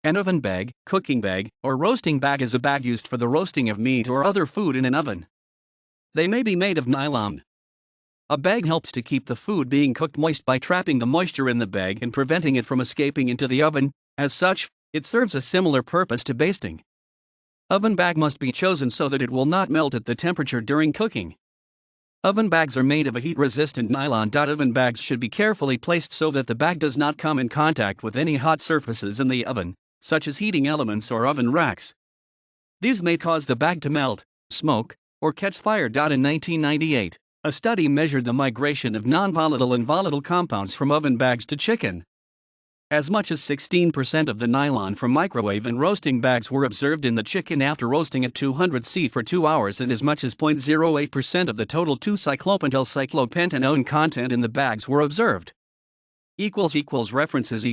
An oven bag, cooking bag, or roasting bag is a bag used for the roasting of meat or other food in an oven. They may be made of nylon. A bag helps to keep the food being cooked moist by trapping the moisture in the bag and preventing it from escaping into the oven. As such, it serves a similar purpose to basting. Oven bag must be chosen so that it will not melt at the temperature during cooking. Oven bags are made of a heat-resistant nylon.Oven bags should be carefully placed so that the bag does not come in contact with any hot surfaces in the oven, such as heating elements or oven racks. These may cause the bag to melt, smoke, or catch fire. In 1998, a study measured the migration of non-volatile and volatile compounds from oven bags to chicken. As much as 16% of the nylon from microwave and roasting bags were observed in the chicken after roasting at 200 C for 2 hours, and as much as 0.08% of the total 2-cyclopentanone content in the bags were observed. References